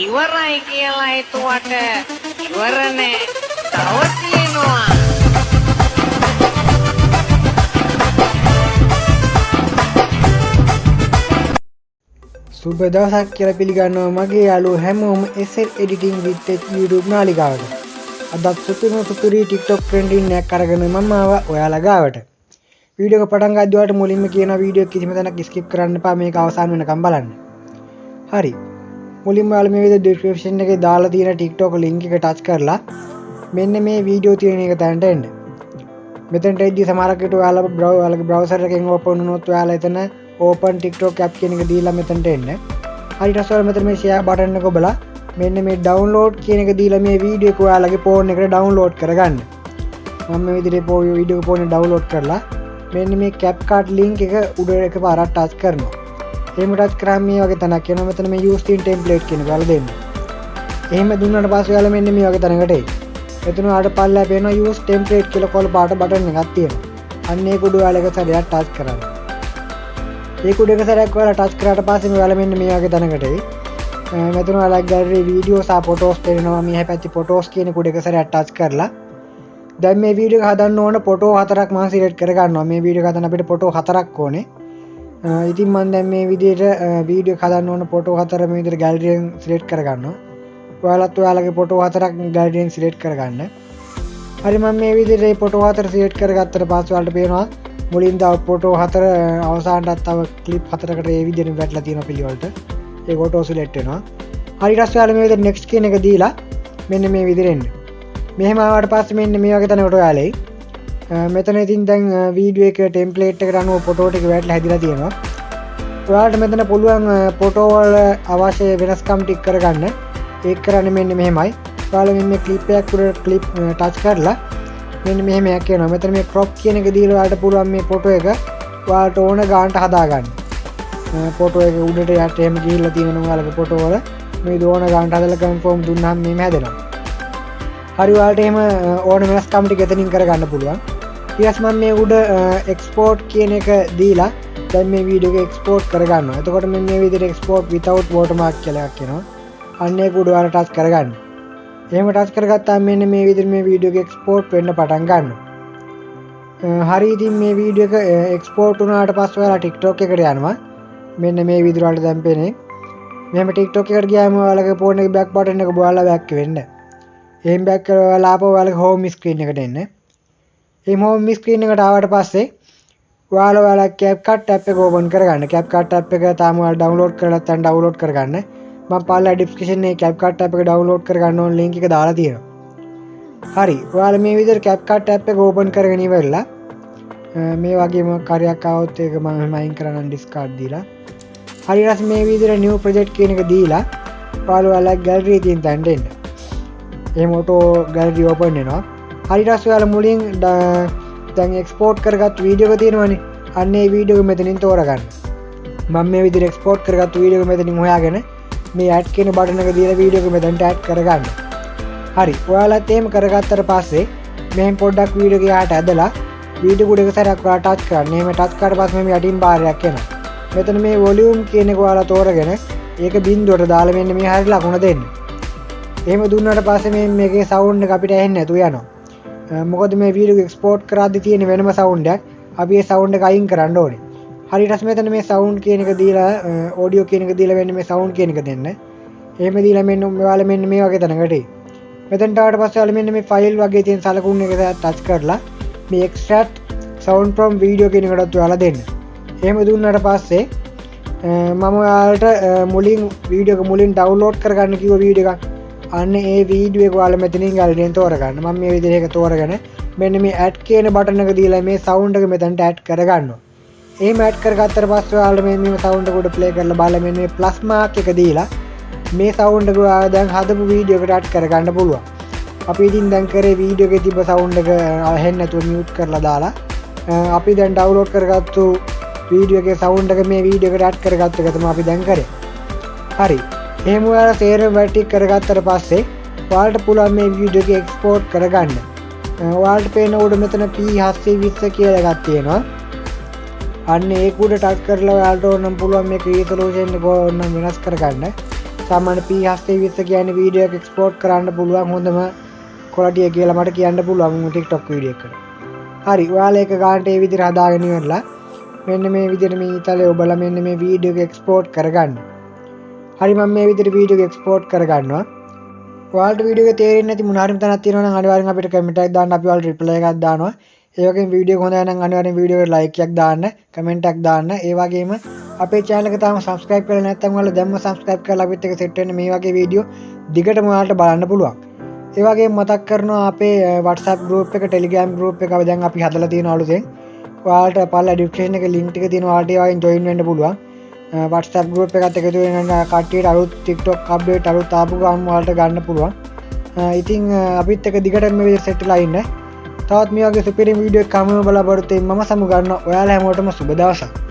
ඉවරයි කියලා හිතුවට ඉවර නෑ. තව තියෙනවා. සුබ දවසක් කියලා පිළිගන්නවා මගේ යාළුවෝ හැමෝම SL editing with YouTube නාලිකාවට. අදත් සුපිරි TikTok trending එකක් අරගෙන මම ආවා ඔයාලා ගාවට. වීඩියෝ එක පටන් ගන්නකොට මුලින්ම කියන වීඩියෝ එක කිසිම තැනක skip කරන්න එපා, මේක අවසන් වෙනකම් බලන්න. හරි. මුලින්ම ඔයාලා මේ වීඩියෝ description එකේ දාලා තියෙන TikTok link එක touch කරලා මෙන්න මේ වීඩියෝ තියෙන එක තැනට එන්න. මෙතනට එද්දි සමහරක් විට ඔයාලගේ browser එකෙන් open වුණොත් ඔයාලා එතන open TikTok app කියන එක දීලා මෙතනට එන්න. හරි ඊට පස්සේ මෙතන මේ share button එක ඔබලා මෙන්න මේ download කියන එක දීලා මේ වීඩියෝ එක ඔයාලගේ phone එකට download කරගන්න. මම මේ විදිහට වීඩියෝ එක phone එක download කරලා මෙන්න මේ CapCut link එක උඩ එකපාරක් touch කරනවා. එහෙම touch කරාම මේ වගේ තැනක් එනවා. මෙතන මේ use theme template කියන එක ඔයාලා දෙන්න. එහෙම දුන්නාට පස්සේ ඔයාලා මෙන්න මේ වගේ තැනකට එයි. එතන ඔයාලට පල්ලෙහා පේනවා use template කියලා කොළ පාට button එකක් තියෙනවා. අන්න ඒක උඩ ඔයාලා එක සැරයක් touch කරන්න. ඒක උඩ එක සැරයක් ඔයාලා touch කරාට පස්සේ ඔයාලා මෙන්න මේ වගේ තැනකට එයි. මෙතන ඔයාලා gallery videos සහ photos පේනවා. මේ හැපැත්තේ photos කියන උඩ එක සැරයක් touch කරලා දැන් මේ වීඩියෝ එක හදන්න ඕන ෆොටෝ 4ක් මම සිලෙක්ට් කර ගන්නවා. මේ වීඩියෝ එක හදන්න අපිට ෆොටෝ 4ක් ඕනේ. ඉතින් මම දැන් මේ විදිහට වීඩියෝ එක හදන්න ඕන ෆොටෝ 4 මේ විදිහට ගැලරි එකෙන් සිලෙක්ට් කර ගන්නවා. ඔයාලත් ඔයාලගේ ෆොටෝ 4ක් ගැලරි එකෙන් සිලෙක්ට් කර ගන්න. හරි මම මේ විදිහට මේ ෆොටෝ 4 සිලෙක්ට් කරගත්තට පස්සේ ඔයාලට පේනවා මුලින් තව ෆොටෝ 4 අවසානටත් තව ක්ලිප් 4කට මේ විදිහට වැටලා තියෙනවා පිළිවෙලට. ඒක ඔටෝ සිලෙක්ට් වෙනවා. හරි ඊට පස්සේ ඔයාලා මේ විදිහට next කියන එක දීලා මෙන්න මේ විදිහට එන්න. මෙහෙම ආවට පස්සේ මෙන්න මේ වගේ තැනකට ඔයාලා එයි. මෙතන ඉතින් දැන් වීඩියෝ එක ටෙම්ප්ලේට් එකට අනුව ෆොටෝ ටික වැටලා හැදිලා තියෙනවා. ඔයාලට මෙතන පුළුවන් ෆොටෝ වල අවශ්‍ය වෙනස්කම් ටික කරගන්න. ඒක කරන්නේ මෙන්න මෙහෙමයි. ඔයාලා මෙන්න මේ ක්ලිප් එකක් උඩ ක්ලිප් ටච් කරලා මෙන්න මෙහෙම එකක් එනවා. මෙතන මේ crop කියන එක දීලා ඔයාලට පුළුවන් මේ ෆොටෝ එක ඔයාලට ඕන ගානට හදාගන්න. ෆොටෝ එක උඩට යට එහෙම ගිහිල්ලා තියෙනවා ඔයාලගේ ෆොටෝ වල. මේ ඕන ගානට හදලා කන්ෆර්ම් දුන්නාම මේම හැදෙනවා. හරි ඔයාලට එහෙම ඕන වෙනස්කම් ටික එතනින් කරගන්න පුළුවන්. ඊට පස්සේ මම මේ උඩ export කියන එක දීලා දැන් මේ වීඩියෝ එක export කරගන්නවා. එතකොට මෙන්න මේ විදිහට export without watermark කියලා එකක් එනවා. අන්න ඒක උඩ ඔයාලා ටච් කරගන්න. එහෙම ටච් කරගත්තාම මෙන්න මේ විදිහට මේ වීඩියෝ එක export වෙන්න පටන් ගන්නවා. හරි ඉතින් මේ වීඩියෝ එක export වුණාට පස්සේ ඔයාලා TikTok එකට යනවා. මෙන්න මේ විදිහට ඔයාලට දැන් පේන්නේ. මෙහෙම TikTok එකට ගියාම ඔයාලගේ phone එකේ back button එක ඔයාලා back වෙන්න. එහෙම back කරලා ආපහු ඔයාලගේ home screen එකට එන්න. මේ home screen එකට ආවට පස්සේ ඔයාලා CapCut app එක open කරගන්න. CapCut app එක තාම ඔයාලා download කරලා නැත්නම් download කරගන්න. මම පල්ලා description එකේ CapCut app එක download කරගන්න ඕන link එක දාලා තියෙනවා. හරි. ඔයාලා මේ විදිහට CapCut app එක open කරගෙන ඉවරලා මේ වගේම කාර්යයක් ආවොත් ඒක මම එහෙම අයින් කරන්න discard දීලා. හරි ඊට පස්සේ මේ විදිහට new project කියන එක දීලා ඔයාලා gallery එකේ තියෙන තැනට එන්න. එහෙම ඔටෝ ගැලරි ඕපන් වෙනවා. හරි ඊට පස්සේ ඔයාලා මුලින් දැන් එක්ස්පෝර්ට් කරගත්තු වීඩියෝ එක තියෙනවනේ. අන්න ඒ වීඩියෝ එක මෙතනින් තෝරගන්න. මම මේ විදිහට එක්ස්පෝර්ට් කරගත්තු වීඩියෝ එක මෙතනින් හොයාගෙන මේ ඇඩ් කියන බටන් එක දීලා වීඩියෝ එක මෙතනට ඇඩ් කරගන්න. හරි. ඔයාලත් එහෙම කරගත්තට පස්සේ මෙහෙන් පොඩ්ඩක් වීඩියෝ එක යහට ඇදලා වීඩියෝ උඩ එක සැරයක් ඔයාලා ටච් කරන්න. එහෙම ටච් කරාට පස්සේ මේ යටින් බාරයක් එනවා. මෙතන මේ වොලියුම් කියන එක ඔයාලා තෝරගෙන ඒක බිඳුවට දාලා මෙන්න මේ හරියට ලකුණ දෙන්න. එහෙම දුන්නාට පස්සේ මේකේ සවුන්ඩ් එක අපිට ඇහෙන්නේ නැතුව යනවා. මොකද මේ වීඩියෝ එක එක්ස්පෝර්ට් කරද්දී තියෙන වෙනම සවුන්ඩ් එකක්. අපි ඒ සවුන්ඩ් එක අයින් කරන්න ඕනේ. හරි ඊට පස්සේ මෙතන මේ සවුන්ඩ් කියන එක දීලා ඔඩියෝ කියන එක දීලා වෙන්නේ මේ සවුන්ඩ් කියන එක දෙන්න. එහෙම දීලා මෙන්න ඔයාලා මෙන්න මේ වගේ තැනකට එයි. මෙතනට ආවට පස්සේ ඔයාලා මෙන්න මේ ෆයිල් වගේ තියෙන සලකුණු එක ටච් කරලා මේ extract sound from video කියන එකටත් ඔයාලා දෙන්න. එහෙම දුන්නාට පස්සේ මම ඔයාලට මුලින් වීඩියෝ එක මුලින් download කරගන්න කිව්ව වීඩියෝ එකක් අන්න ඒ වීඩියෝ එක ඔයාලා මෙතනින් ගැලරියෙන් තෝරගන්න. මම මේ විදිහට ඒක තෝරගෙන මෙන්න මේ add කියන බටන් එක දීලා මේ sound එක මෙතනට add කරගන්නවා. එහෙම add කරගත්තට පස්සේ ඔයාලා මේ sound එක උඩ play කරලා බලලා මෙන්න මේ plus mark එක දීලා මේ sound එක ඔයාලා දැන් හදපු වීඩියෝ එකට add කරගන්න පුළුවන්. අපි ඉතින් දැන් කරේ වීඩියෝ එකේ තිබ්බ sound එක ඇහෙන්නේ නැතුව mute කරලා දාලා අපි දැන් download කරගත්තු වීඩියෝ එකේ sound එක මේ වීඩියෝ එකට add කරගත්ත එක තමයි අපි දැන් කරේ. හරි. එහෙම ඔයාලා සේරම වැටි කරගත්තට පස්සේ ඔයාලට පුළුවන් මේ වීඩියෝ එක එක්ස්පෝර්ට් කරගන්න. ඔයාලට පේන උඩ මෙතන P720 කියලා එකක් තියෙනවා. අන්න ඒක උඩ ටච් කරලා ඔයාලට ඕනම් පුළුවන් මේක resolution එක ඕනම් වෙනස් කරගන්න. සාමාන්‍ය P720 කියන්නේ වීඩියෝ එක එක්ස්පෝර්ට් කරන්න පුළුවන් හොඳම ක්වොලිටි එක කියලා මට කියන්න පුළුවන් TikTok වීඩියෝ එකකට. හරි ඔයාලා එක ගන්නට මේ විදිහට හදාගෙන ඉවරලා මෙන්න මේ විදිහට මේ ඊතලේ ඔබලා මෙන්න මේ වීඩියෝ එක එක්ස්පෝර්ට් කරගන්න. හරි මම මේ විදිහට වීඩියෝ එක එක්ස්පෝර්ට් කරගන්නවා. ඔයාලට වීඩියෝ එක තේරෙන්නේ නැති මොන හරි තැනක් තියෙනවා නම් අනිවාර්යෙන් අපිට කමෙන්ට් එකක් දාන්න අපි ඔයාලට රිප්ලයි එකක් දානවා. ඒ වගේම වීඩියෝ එක හොඳයි නම් අනිවාර්යෙන් වීඩියෝ එකට ලයික් එකක් දාන්න, කමෙන්ට් එකක් දාන්න. ඒ වගේම අපේ channel එක තාම subscribe කරලා නැත්නම් ඔයාලා දැම්ම subscribe කරලා අපිත් එක්ක set වෙන්න මේ වගේ වීඩියෝ දිගටම ඔයාලට බලන්න පුළුවන්. ඒ වගේම මතක් කරනවා අපේ WhatsApp group එක Telegram group එක දැන් අපි හදලා තියෙනවා අලුතෙන්. ඔයාලට පල්ලා description එකේ link ටික තියෙනවා ඔයාලට ඒ වගේන් join වෙන්න පුළුවන්. WhatsApp group එකත් එකතු වෙන කට්ටියට අලුත් TikTok update අලුත් ආපු ගමන් ඔයාලට ගන්න පුළුවන්. ඉතින් අපිත් එක්ක දිගටම මේ විදිහට set වෙලා ඉන්න. තවත් මේ වගේ සුපිරි වීඩියෝ එකක් හමුවෙමු බලාපොරොත්තු වෙමින් මම සමු ගන්නවා. ඔයාලා හැමෝටම සුබ දවසක්.